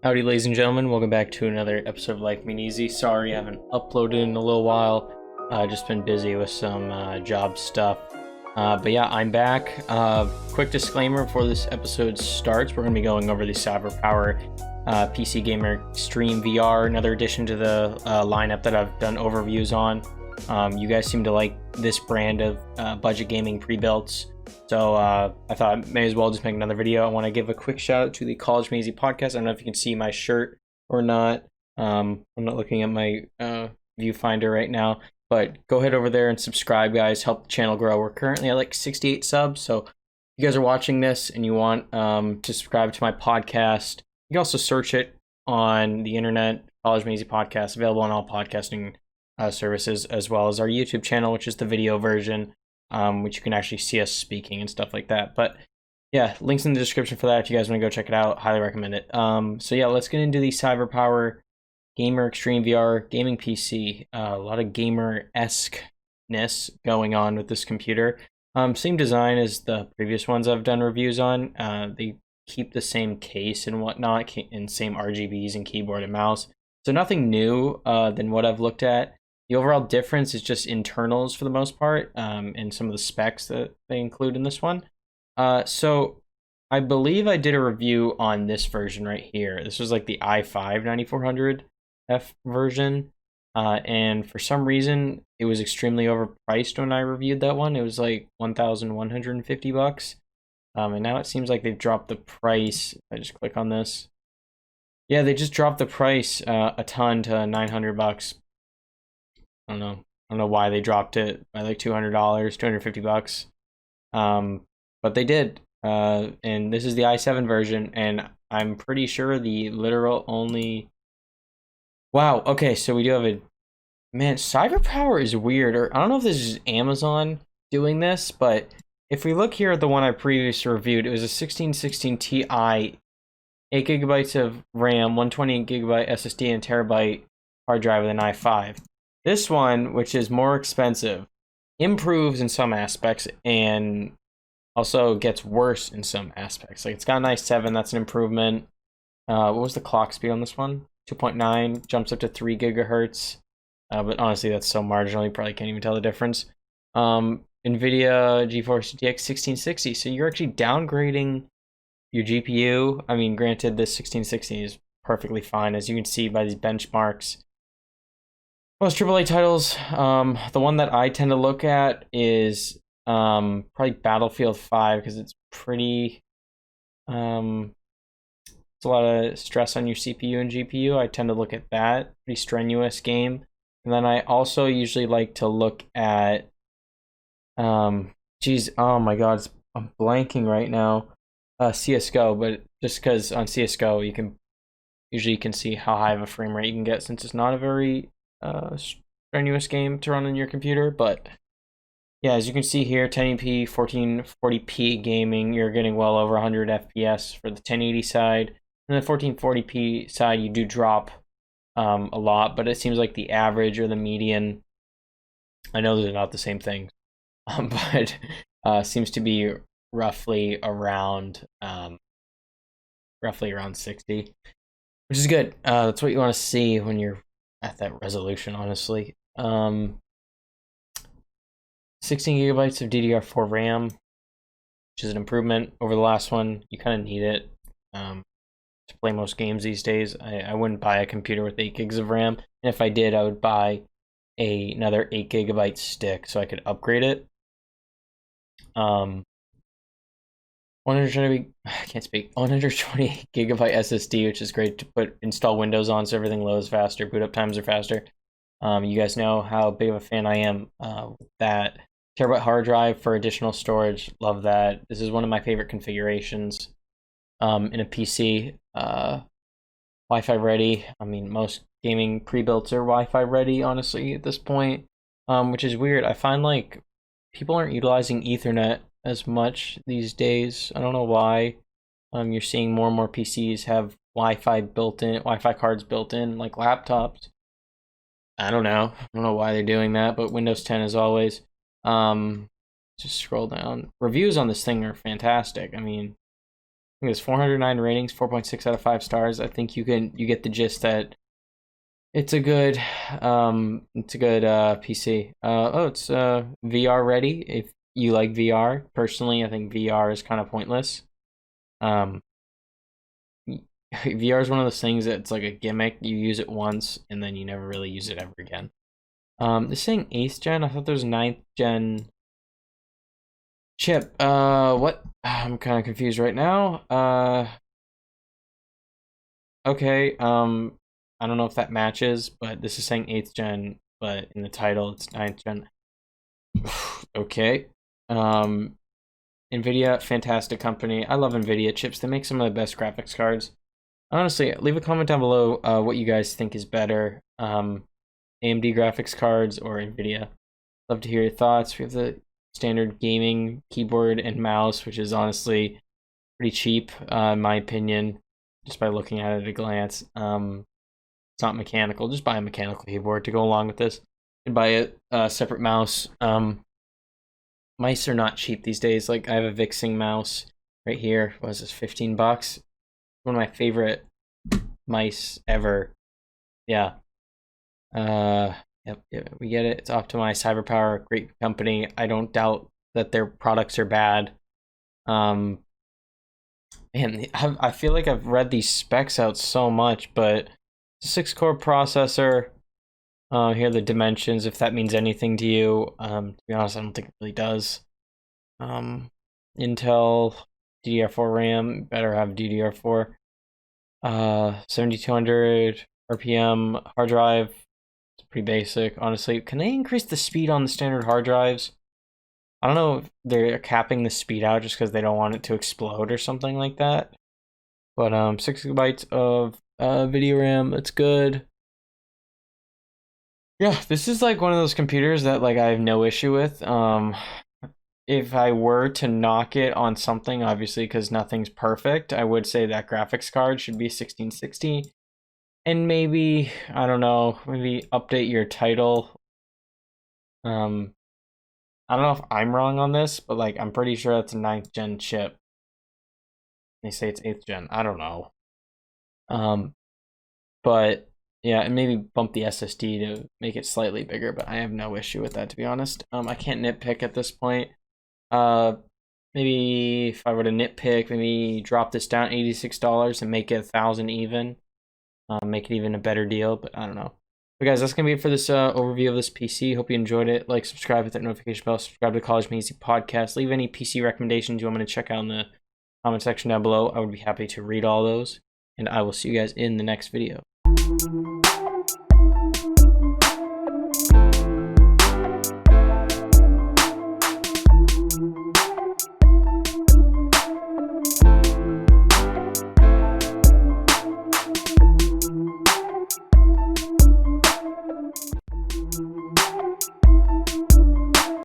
Howdy, ladies and gentlemen. Welcome back to another episode of Life Made Easy. Sorry I haven't uploaded in a little while. Just been busy with some job stuff. But yeah, I'm back. Quick disclaimer before this episode starts. We're going to be going over the CYBERPOWER PC Gamer Xtreme VR, another addition to the lineup that I've done overviews on. You guys seem to like this brand of budget gaming pre-builts. So I thought I may as well just make another video. I want to give a quick shout out to the College Made Easy podcast. I don't know if you can see my shirt or not. I'm not looking at my viewfinder right now, but go ahead over there and subscribe, guys. Help the channel grow. We're currently at like 68 subs. So if you guys are watching this and you want to subscribe to my podcast, you can also search it on the internet. College Made Easy podcast, available on all podcasting services, as well as our YouTube channel, which is the video version. Which you can actually see us speaking and stuff like that. But yeah, links in the description for that if you guys want to go check it out. Highly recommend it. So yeah, let's get into the CYBERPOWER Gamer Xtreme VR gaming PC. A lot of gamer-esque-ness going on with this computer. Same design as the previous ones I've done reviews on. They keep the same case and whatnot, and same RGBs and keyboard and mouse. So nothing new than what I've looked at. The overall difference is just internals for the most part, and some of the specs that they include in this one. So I believe I did a review on this version right here. This was like the i5 9400F version, and for some reason it was extremely overpriced when I reviewed that one. It was like $1,150, and now it seems like they've dropped the price. If I just click on this, yeah, they just dropped the price a ton to $900. I don't know why they dropped it by like $200, $250. But they did. And this is the i7 version, and I'm pretty sure the literal only. Wow. Okay, so we do have a. Man, CYBERPOWER is weird. Or I don't know if this is Amazon doing this, but if we look here at the one I previously reviewed, it was a 1616 Ti, 8GB of RAM, 128GB SSD, and terabyte hard drive with an i5. This one, which is more expensive, improves in some aspects and also gets worse in some aspects. Like, it's got an i7, that's an improvement. What was the clock speed on this one? 2.9, jumps up to 3 gigahertz. But honestly, that's so marginal, you probably can't even tell the difference. NVIDIA GeForce GTX 1660, so you're actually downgrading your GPU. I mean, granted, this 1660 is perfectly fine, as you can see by these benchmarks. Most AAA titles, the one that I tend to look at is probably Battlefield 5, because it's pretty, it's a lot of stress on your CPU and GPU. I tend to look at that, pretty strenuous game. And then I also usually like to look at, geez, oh my god, I'm blanking right now, CSGO, but just because on CSGO you can see how high of a frame rate you can get, since it's not a very strenuous game to run on your computer. But yeah, as you can see here, 1080p 1440p gaming, you're getting well over 100 FPS for the 1080 side, and the 1440p side you do drop a lot, but it seems like the average or the median, I know they're not the same thing, but seems to be roughly around 60, which is good. That's what you want to see when you're at that resolution, honestly. 16 gigabytes of DDR4 RAM, which is an improvement over the last one. You kind of need it to play most games these days. I wouldn't buy a computer with 8 gigs of RAM, and if I did, I would buy another 8 gigabyte stick so I could upgrade it. 120 gigabyte SSD, which is great to install Windows on, so everything loads faster, boot up times are faster. You guys know how big of a fan I am with that. Terabyte hard drive for additional storage, love that. This is one of my favorite configurations in a PC. Wi-Fi ready. I mean, most gaming pre-builts are Wi-Fi ready, honestly, at this point, which is weird. I find like people aren't utilizing Ethernet as much these days. I don't know why. You're seeing more and more PCs have Wi-Fi cards built in, like laptops. I don't know why they're doing that, but Windows 10 as always. Just scroll down. Reviews on this thing are fantastic. I mean, think it's 409 ratings, 4.6 out of 5 stars. I think you get the gist that it's a good PC. It's VR ready if you like VR. Personally, I think VR is kind of pointless. VR is one of those things that's like a gimmick. You use it once and then you never really use it ever again. This saying 8th gen. I thought there was 9th gen chip. What? I'm kind of confused right now. Okay. I don't know if that matches, but this is saying 8th gen, but in the title it's 9th gen. Okay. Nvidia, fantastic company. I love Nvidia chips. They make some of the best graphics cards. Honestly, leave a comment down below what you guys think is better, AMD graphics cards or Nvidia. Love to hear your thoughts. We have the standard gaming keyboard and mouse, which is honestly pretty cheap, in my opinion, just by looking at it at a glance. It's not mechanical. Just buy a mechanical keyboard to go along with this. And buy a separate mouse. Mice are not cheap these days. Like, I have a Vixing mouse right here. What is this, 15 bucks? One of my favorite mice ever. Yeah. Yep, we get it. It's optimized CyberPower, great company. I don't doubt that their products are bad. And I feel like I've read these specs out so much, but it's a 6-core processor. Here are the dimensions, if that means anything to you. To be honest, I don't think it really does. Intel DDR4 RAM, better have DDR4. 7200 RPM hard drive. It's pretty basic, honestly. Can they increase the speed on the standard hard drives? I don't know if they're capping the speed out just because they don't want it to explode or something like that. But 6 GB of video RAM, that's good. Yeah, this is like one of those computers that like I have no issue with. If I were to knock it on something, obviously because nothing's perfect, I would say that graphics card should be 1660. And maybe, I don't know, maybe update your title. I don't know if I'm wrong on this, but like I'm pretty sure that's a 9th gen chip. They say it's 8th gen. I don't know. But yeah, and maybe bump the SSD to make it slightly bigger, but I have no issue with that, to be honest. I can't nitpick at this point. Maybe if I were to nitpick, maybe drop this down $86 and make it $1,000 even. Make it even a better deal, but I don't know. But guys, that's gonna be it for this overview of this PC. Hope you enjoyed it. Like, subscribe, hit that notification bell, subscribe to the College Made Easy podcast. Leave any PC recommendations you want me to check out in the comment section down below. I would be happy to read all those, and I will see you guys in the next video.